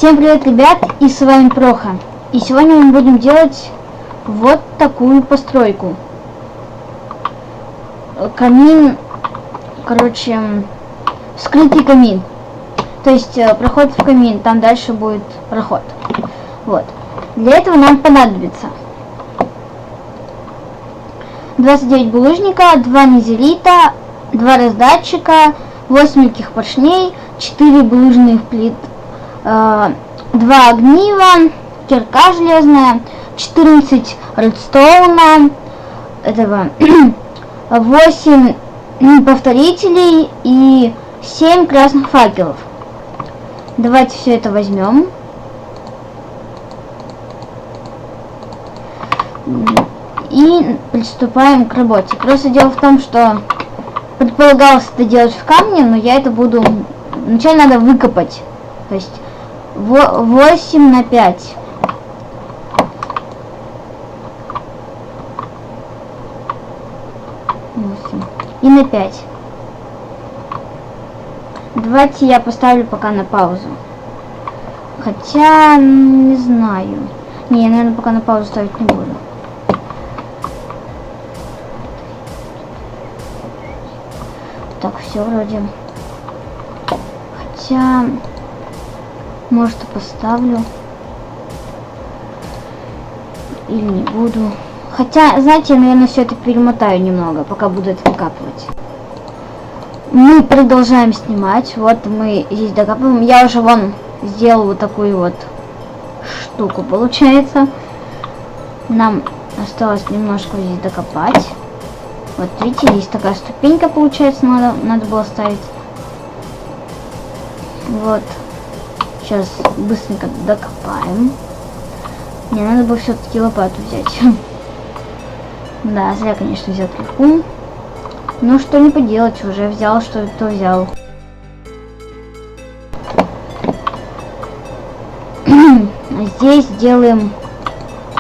Всем привет, ребят, и с вами Проха. И сегодня мы будем делать вот такую постройку. Камин, короче, скрытый камин. То есть проход в камин, там дальше будет проход. Вот. Для этого нам понадобится 29 булыжника, 2 низелита, 2 раздатчика, 8 мелких поршней, 4 булыжных плит, 2 огнива, кирка железная, 14 редстоуна, этого 8 повторителей и 7 красных факелов. Давайте все это возьмем. И приступаем к работе. Просто дело в том, что предполагалось это делать в камне, но я это буду... Вначале надо выкопать. То есть 8 на 5. И на 5. Давайте я поставлю пока на паузу. Хотя, не знаю. Не, я, наверное, пока на паузу ставить не буду. Так, все вроде. Хотя, может, и поставлю. Или не буду. Хотя, знаете, я, наверное, все это перемотаю немного, пока буду это выкапывать. Мы продолжаем снимать. Вот мы здесь докапываем. Я уже вон сделал вот такую вот штуку, получается. Нам осталось немножко здесь докопать. Вот видите, есть такая ступенька, получается, надо было ставить. Вот. Сейчас быстренько докопаем. Мне надо было все-таки лопату взять. Да, зря, конечно, взял кирку. Ну, что не поделать, уже взял, что то взял. Здесь делаем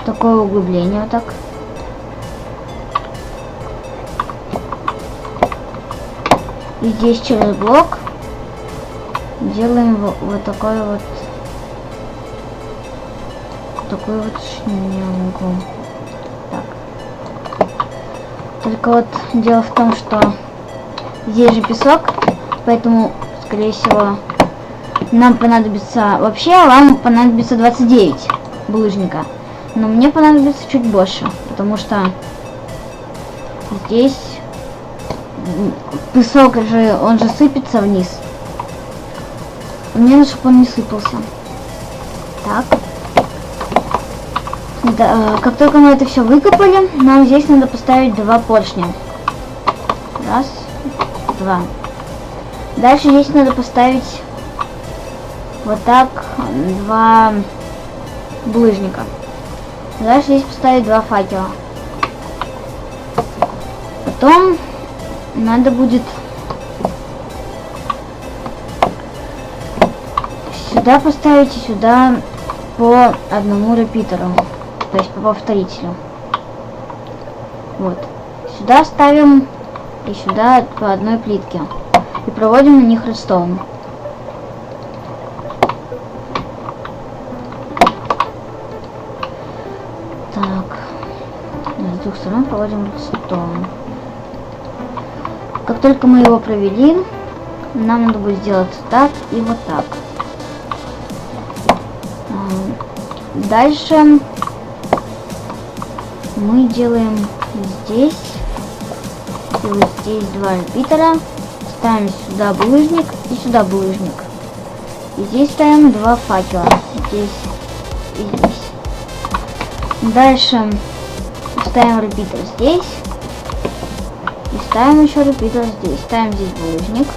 такое углубление, вот так. И здесь через блок делаем вот такой вот такую вот шнягу. Так. Только вот дело в том, что здесь же песок, поэтому, скорее всего, нам понадобится... Вообще, вам понадобится 29 булыжника. Но мне понадобится чуть больше, потому что здесь песок же, он же сыпется вниз. Мне нужно, чтобы он не сыпался. Так. Да, как только мы это все выкопали, нам здесь надо поставить 2 поршня. Раз, 2. Дальше здесь надо поставить вот так 2 булыжника. Дальше здесь поставить 2 факела. Потом надо будет сюда поставить и сюда по одному репитеру, то есть по повторителю. Вот. Сюда ставим и сюда по одной плитке. И проводим на них редстоун. Так. С двух сторон проводим редстоун. Как только мы его провели, нам надо будет сделать так и вот так. Дальше мы делаем здесь и вот здесь 2 репитера. Ставим сюда булыжник и сюда булыжник. И здесь ставим 2 факела. Здесь и здесь. Дальше ставим репитер здесь. И ставим еще репитер здесь. Ставим здесь булыжник.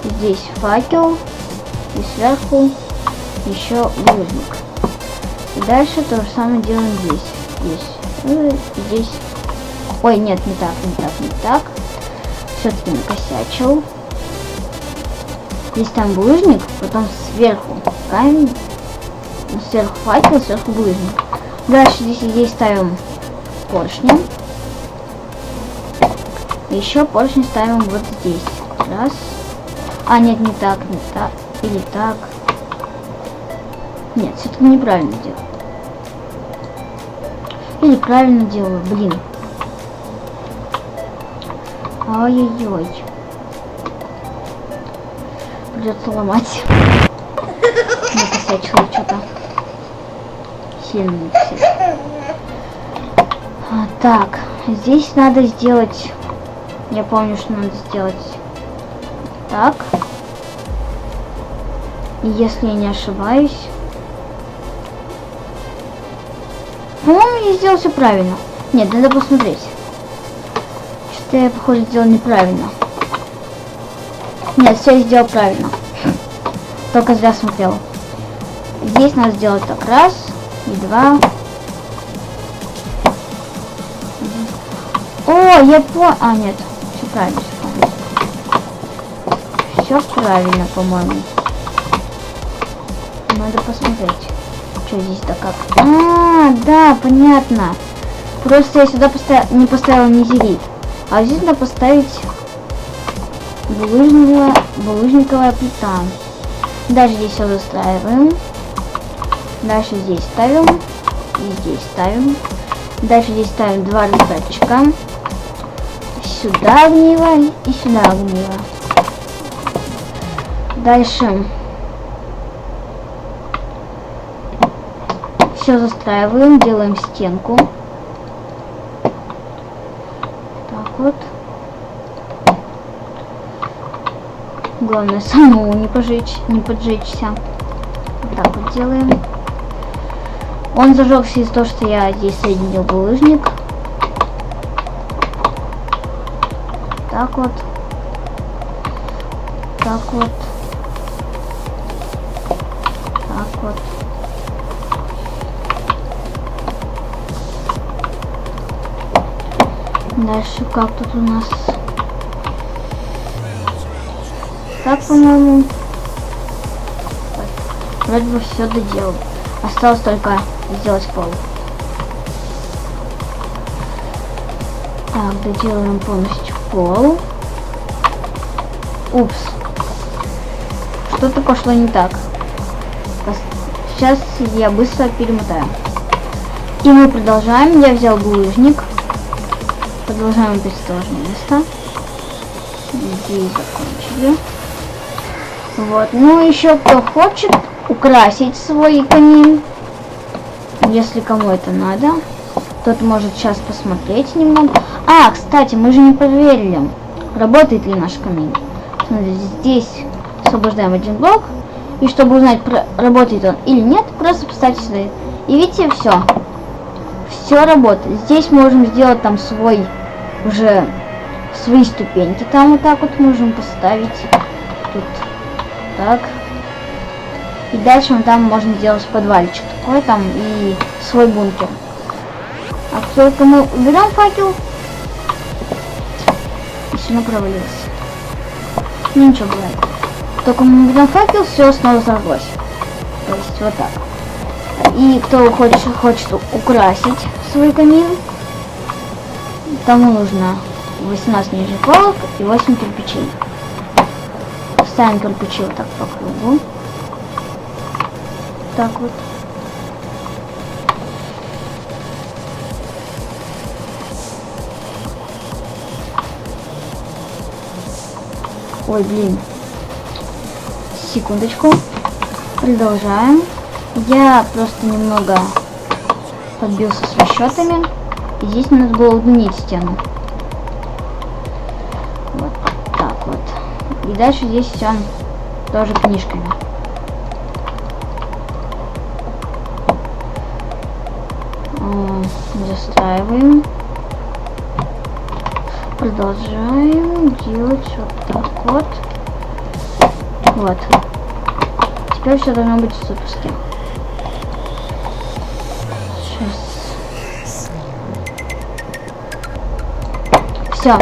Здесь факел. И сверху еще булыжник. И дальше то же самое делаем здесь. Здесь. И здесь. Ой, нет, не так. Все-таки накосячил. Здесь там булыжник, потом сверху камень. Сверху факел, сверху булыжник. Дальше здесь ставим поршни. Еще поршни ставим вот здесь. Раз. А, нет, не так. Или так. Нет, все-таки неправильно делаю. Или правильно делаю, блин. Ой-ой-ой. Придется ломать. Накосячила что-то. Сильно накосячила. Так, здесь надо сделать... Я помню, что надо сделать так. И если я не ошибаюсь... По-моему, я сделал все правильно. Нет, надо посмотреть. Что-то я, похоже, сделал неправильно. Нет, все я сделал правильно. Только зря смотрел. Здесь надо сделать так. Раз и два. О, я понял. А, нет. Все правильно, все правильно, по-моему. Надо посмотреть. Что здесь да как? А, да, понятно. Просто я сюда не поставила низелит. А здесь надо поставить булыжниковая плита. Дальше здесь все застраиваем. Дальше здесь ставим. И здесь ставим. Дальше здесь ставим два раздатчика. Сюда огниво и сюда огниво. Дальше все застраиваем, делаем стенку. Так вот. Главное самому не поджечься. Вот так вот делаем. Он зажегся из-за того, что я здесь соединил булыжник. Так вот. Так вот. Так вот. Дальше как тут у нас? Так, по-моему. Вроде бы все доделал. Осталось только сделать пол. Так, доделаем полностью пол. Упс. Что-то пошло не так. Сейчас я быстро перемотаю. И мы продолжаем. Я взял булыжник. Продолжаем опять с того же места. Здесь закончили. Вот. Ну, еще кто хочет украсить свой камин, если кому это надо, тот может сейчас посмотреть немного. А, кстати, мы же не проверили, работает ли наш камин. Смотрите, здесь освобождаем один блок. И чтобы узнать, работает он или нет, просто поставьте сюда. И видите, все. Все работает. Здесь можем сделать там свои ступеньки. Там вот так вот можем поставить. Тут так. И дальше там можно сделать подвальчик такой там и свой бункер. А только мы уберем факел, и сильно провалился. Ну ничего, бывает. Только мы уберем факел, все снова взорвалось. То есть вот так. И кто хочет украсить свой камин, тому нужно 18 нижних полок и 8 кирпичей. Ставим кирпичи вот так по кругу. Так вот. Ой, блин. Секундочку. Продолжаем. Я просто немного подбился с расчетами. И здесь надо было удлинить стену. Вот так вот. И дальше здесь все тоже книжками. Застраиваем. Продолжаем делать вот так вот. Вот. Теперь все должно быть суперски. Сейчас. Все.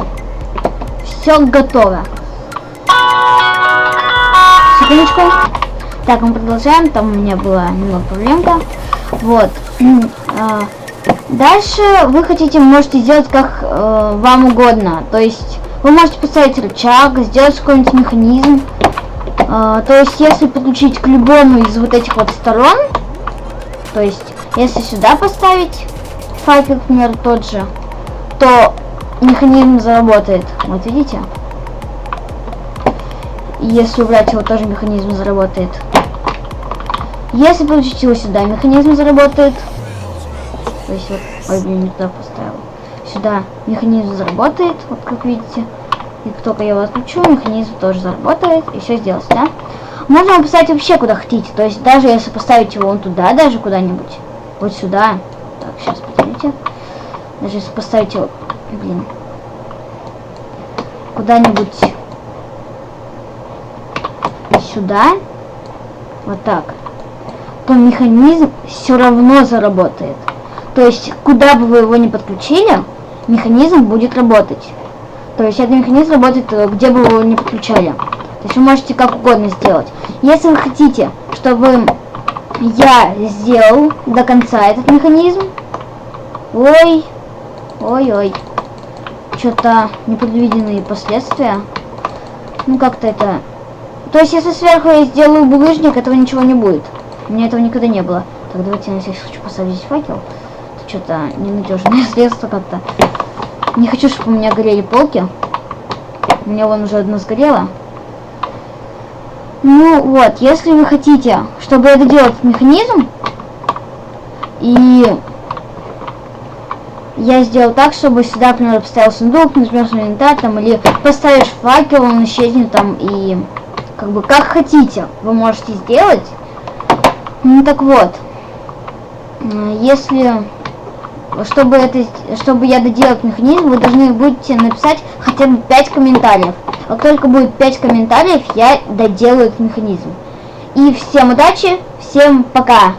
Все готово. Секундочку. Так, мы продолжаем. Там у меня была немного проблемка. Вот. Дальше вы можете сделать как вам угодно. То есть вы можете поставить рычаг, сделать какой-нибудь механизм. То есть если подключить к любому из вот этих вот сторон, То есть, если сюда поставить факел, к примеру, тот же, то механизм заработает. Вот видите? И если убрать его, тоже механизм заработает. Если получить его сюда, механизм заработает. То есть вот, ой, блин, не туда поставил. Сюда механизм заработает, вот как видите. И как только я его отключу, механизм тоже заработает. И все сделать, да? Можно поставить вообще куда хотите. То есть даже если поставить его вон туда, даже куда-нибудь. Вот сюда. Так, сейчас подождите. Даже если поставить его, блин, куда-нибудь сюда. Вот так. То механизм все равно заработает. То есть, куда бы вы его ни подключили, механизм будет работать. То есть, этот механизм работает, где бы вы его ни подключали. То есть, вы можете как угодно сделать. Если вы хотите, чтобы я сделал до конца этот механизм... Ой, что-то непредвиденные последствия. Ну, как-то это... То есть, если сверху я сделаю булыжник, этого ничего не будет. У меня этого никогда не было. Так, давайте я на всякий случай поставлю здесь факел. Это что-то ненадежное средство как-то. Не хочу, чтобы у меня горели полки. У меня вон уже одна сгорела. Ну вот, если вы хотите, чтобы это делать механизм, и я сделал так, чтобы сюда, например, поставил сундук, например, инвентарь, там, или поставишь факел, он исчезнет там, и как бы как хотите, вы можете сделать. Ну так вот, если, чтобы я доделал механизм, вы должны будете написать хотя бы 5 комментариев. Как только будет 5 комментариев, я доделаю этот механизм. И всем удачи, всем пока!